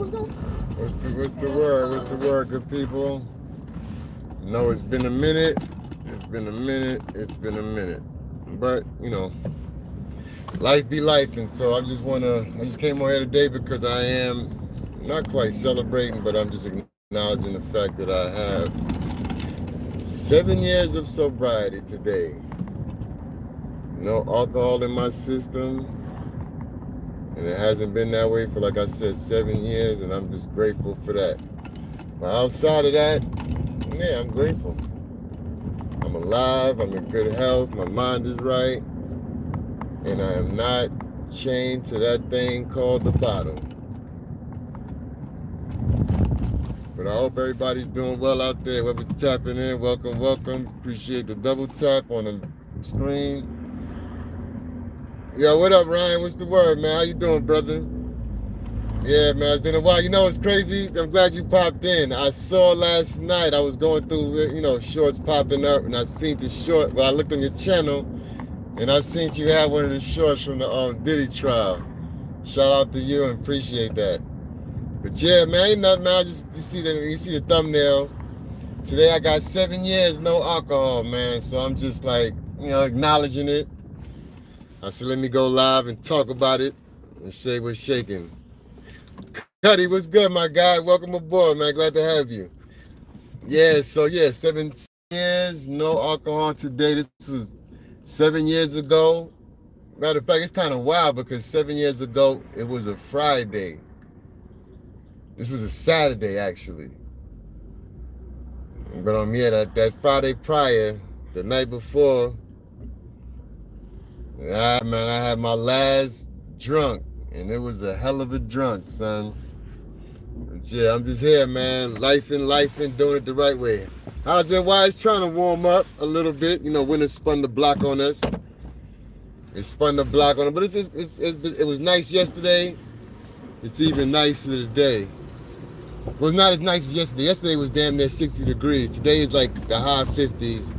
What's the word? What's the word, good people? No, it's been a minute. It's been a minute. It's been a minute. But, life be life. And so I just came on here today because I am not quite celebrating, but I'm just acknowledging the fact that I have 7 years of sobriety today. No alcohol in my system. And it hasn't been that way for, like I said, 7 years, and I'm just grateful for that. But outside of that, yeah, I'm grateful. I'm alive, I'm in good health, my mind is right, and I am not chained to that thing called the bottle. But I hope everybody's doing well out there. Whoever's tapping in, welcome, welcome. Appreciate the double tap on the screen. Yo, what up, Ryan? What's the word, man? How you doing, brother? Yeah, man, it's been a while. You know, it's crazy. I'm glad you popped in. I saw last night, I was going through, shorts popping up, and I seen the short. Well, I looked on your channel, and I seen you had one of the shorts from the Diddy trial. Shout out to you and appreciate that. But yeah, man, ain't nothing, man. You see the thumbnail. Today I got 7 years, no alcohol, man. So I'm just like, acknowledging it. I said, let me go live and talk about it and say what's shaking. Cuddy, what's good, my guy? Welcome aboard, man. Glad to have you. Yeah, so yeah, 7 years, no alcohol today. This was 7 years ago. Matter of fact, it's kind of wild because 7 years ago, it was a Friday. This was a Saturday, actually. But that Friday prior, the night before, I had my last drunk, and it was a hell of a drunk, son. But yeah, I'm just here, man. Life and doing it the right way. How's it? Why it's trying to warm up a little bit. Winter spun the block on us. It spun the block on it, but it was nice yesterday. It's even nicer today. Well, it's not as nice as yesterday. Yesterday was damn near 60 degrees. Today is like the high 50s.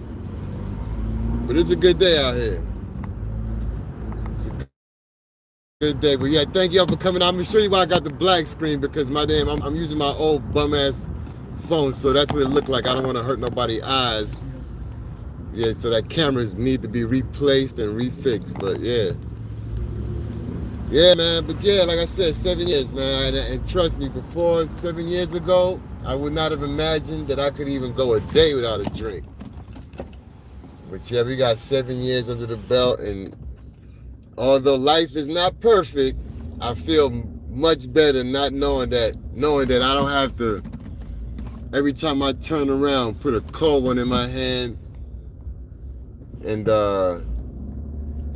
But it's a good day out here. It's a good day. But yeah, thank y'all for coming. I'm gonna show you why I got the black screen, because I'm using my old bum ass phone, so that's what it looked like. I don't want to hurt nobody's eyes. Yeah, so that cameras need to be replaced and refixed. But yeah, man. But yeah, like I said, 7 years, man. And trust me, before 7 years ago, I would not have imagined that I could even go a day without a drink. But yeah, we got 7 years under the belt, and although life is not perfect, I feel much better not knowing that I don't have to, every time I turn around, put a cold one in my hand. And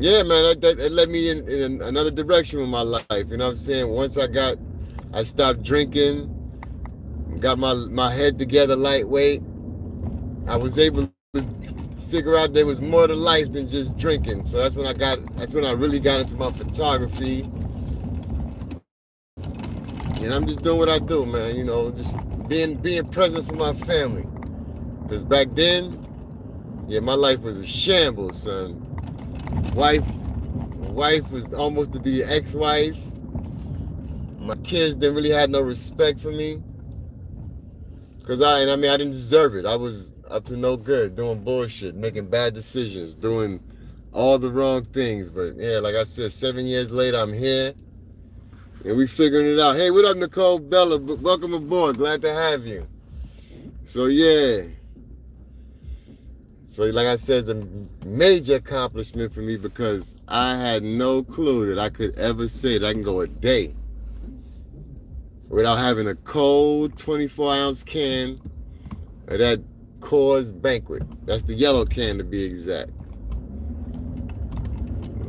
yeah, man, it led me in another direction with my life. You know what I'm saying? Once I stopped drinking, got my head together lightweight, I was able to figure out there was more to life than just drinking. So that's when I really got into my photography. And I'm just doing what I do, man. Just being present for my family. Because back then, yeah, my life was a shambles, son. Wife was almost to be an ex-wife. My kids didn't really have no respect for me. Because I didn't deserve it. I was up to no good, doing bullshit, making bad decisions, doing all the wrong things. But yeah, like I said, 7 years later, I'm here. And we figuring it out. Hey, what up, Nicole Bella? Welcome aboard. Glad to have you. So yeah. So like I said, it's a major accomplishment for me, because I had no clue that I could ever say that I can go a day without having a cold 24-ounce can of that Coors Banquet. That's the yellow can, to be exact.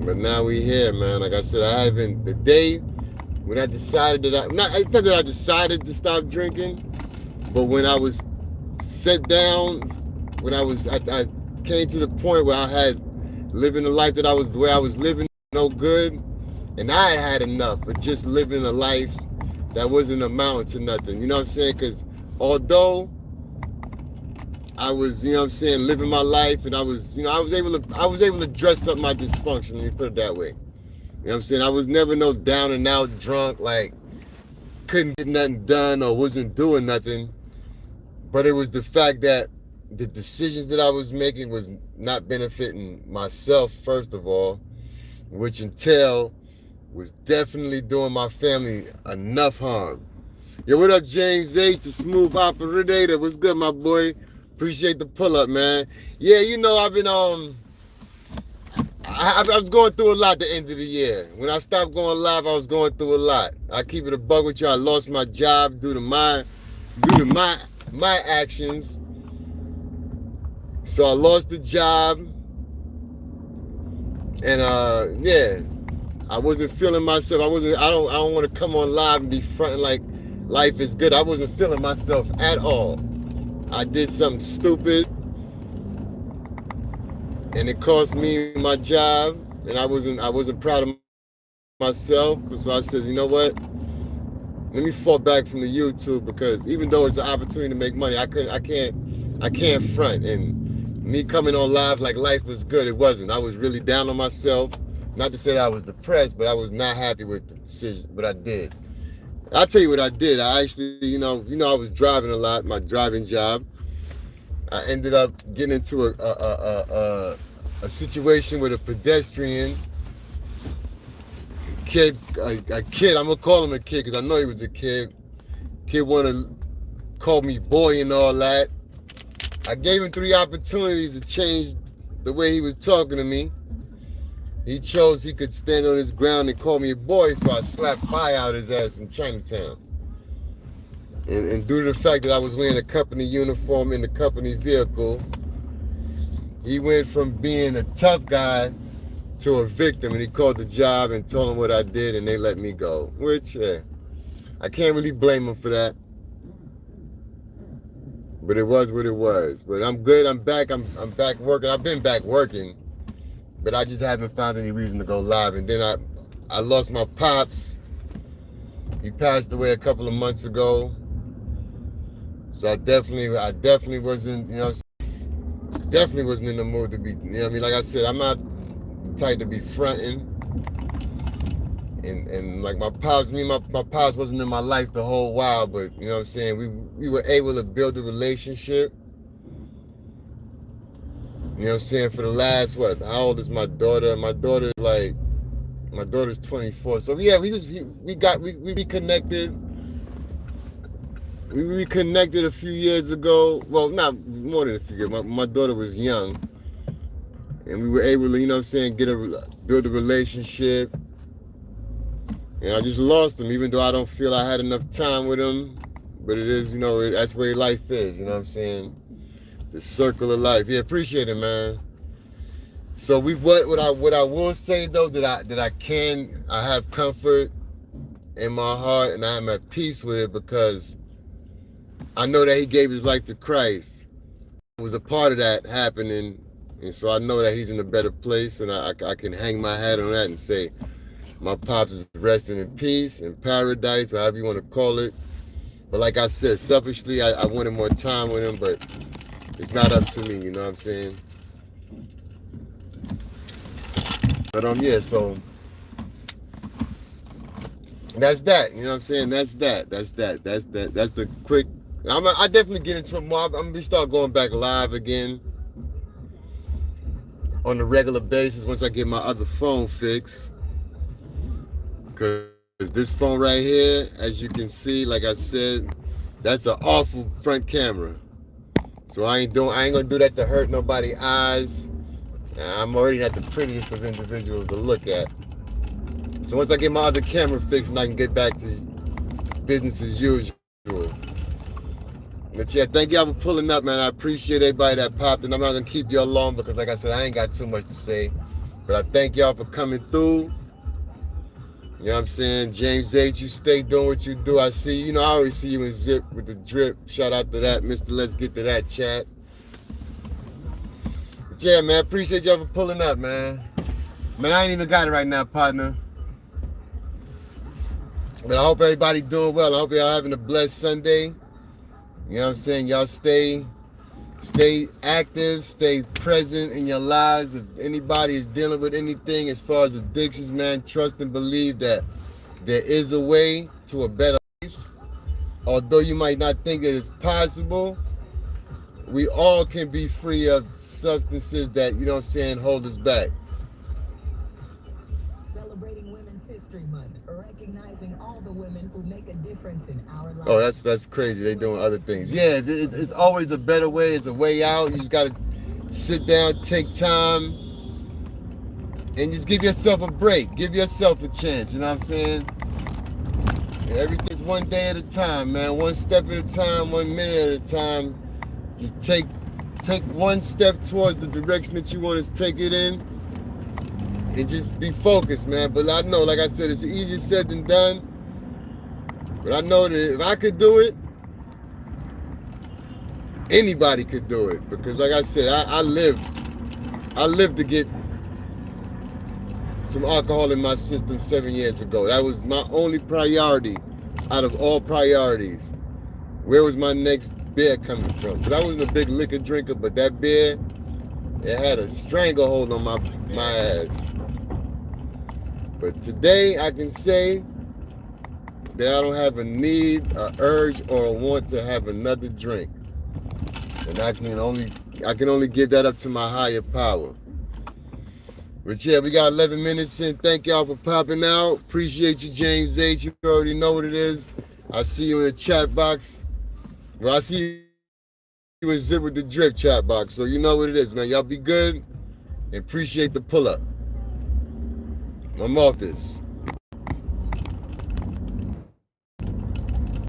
But now we here, man. Like I said, the day when I decided it's not that I decided to stop drinking, but when I was set down, when I came to the point where I had living the life the way I was living, no good, and I had enough of just living a life that wasn't amounting to nothing. You know what I'm saying? Because although I was, living my life, and I was able to dress up my dysfunction. Let me put it that way. You know what I'm saying? I was never no down and out drunk. Like, couldn't get nothing done or wasn't doing nothing. But it was the fact that the decisions that I was making was not benefiting myself, first of all, which entail was definitely doing my family enough harm. Yo, what up, James H, the smooth operator? What's good, my boy? Appreciate the pull-up, man. Yeah, you know, I've been, I was going through a lot at the end of the year. When I stopped going live, I was going through a lot. I keep it a bug with you. I lost my job due to my actions. So I lost the job. And yeah, I wasn't feeling myself. I don't want to come on live and be fronting like life is good. I wasn't feeling myself at all. I did something stupid, and it cost me my job, and I wasn't proud of myself. So I said, you know what? Let me fall back from the YouTube, because even though it's an opportunity to make money, I can't front. And me coming on live like life was good, it wasn't. I was really down on myself. Not to say that I was depressed, but I was not happy with the decision, but I did. I'll tell you what I did. I actually, you know, I was driving a lot, my driving job. I ended up getting into a situation with a pedestrian kid, a kid. I'm gonna call him a kid because I know he was a kid. Kid wanted to call me boy and all that. I gave him 3 opportunities to change the way he was talking to me. He chose he could stand on his ground and call me a boy, so I slapped fire out his ass in Chinatown. And due to the fact that I was wearing a company uniform in the company vehicle, he went from being a tough guy to a victim, and he called the job and told him what I did, and they let me go. Which, yeah, I can't really blame him for that. But it was what it was. But I'm good. I'm back. I'm back working. I've been back working, but I just haven't found any reason to go live. And then I lost my pops. He passed away a couple of months ago. So I definitely wasn't, you know, definitely wasn't in the mood to be, you know what I mean? Like I said, I'm not the type to be fronting. And like my pops, my pops wasn't in my life the whole while, but you know what I'm saying? We were able to build a relationship. You know what I'm saying? For the last, what, how old is my daughter? My daughter's 24. So yeah, we reconnected. We reconnected a few years ago. Well, not more than a few years. My daughter was young. And we were able to, you know what I'm saying, build a relationship. And I just lost him, even though I don't feel I had enough time with him. But it is, you know, that's where life is, you know what I'm saying? The circle of life. Yeah, appreciate it, man. So what I will say though, that I have comfort in my heart, and I'm at peace with it, because I know that he gave his life to Christ. I was a part of that happening, and so I know that he's in a better place, and I can hang my hat on that and say my pops is resting in peace, in paradise, or however you want to call it. But like I said, selfishly, I wanted more time with him, but it's not up to me, you know what I'm saying? But yeah, so that's that, you know what I'm saying? That's the quick. I definitely get into it more. I'm gonna start going back live again on a regular basis once I get my other phone fixed. Because this phone right here, as you can see, like I said, that's an awful front camera. So I ain't gonna do that to hurt nobody's eyes. I'm already not the prettiest of individuals to look at. So once I get my other camera fixed, and I can get back to business as usual. But yeah, thank y'all for pulling up, man. I appreciate everybody that popped, and I'm not gonna keep y'all long because, like I said, I ain't got too much to say. But I thank y'all for coming through. You know what I'm saying? James H, you stay doing what you do. I see, you know, I always see you in Zip with the drip. Shout out to that, Mr. Let's Get to That chat. But yeah, man, appreciate y'all for pulling up, man. Man, I ain't even got it right now, partner. But I hope everybody doing well. I hope y'all having a blessed Sunday. You know what I'm saying? Y'all stay active, stay present in your lives. If anybody is dealing with anything as far as addictions, man, trust and believe that there is a way to a better life. although you might not think it is possible, we all can be free of substances that, you know what I'm saying, hold us back. Celebrating Women's History Month, recognizing all the women who make a difference in our lives. Oh, that's crazy. They doing other things. Yeah, it's always a better way. It's a way out. You just got to sit down, take time, and just give yourself a break. Give yourself a chance. You know what I'm saying? Everything's one day at a time, man. One step at a time, 1 minute at a time. Just take one step towards the direction that you want to take it in, and just be focused, man. But I know, like I said, it's easier said than done. But I know that if I could do it, anybody could do it. Because like I said, I lived to get some alcohol in my system 7 years ago. That was my only priority out of all priorities. Where was my next beer coming from? Because I wasn't a big liquor drinker, but that beer, it had a stranglehold on my ass. But today I can say that I don't have a need, a urge, or a want to have another drink. And I can only give that up to my higher power. But yeah, we got 11 minutes in. Thank y'all for popping out. Appreciate you, James H. You already know what it is. I see you in the chat box. Well, I see you in Zip with the Drip chat box. So you know what it is, man. Y'all be good and appreciate the pull up. I'm off this.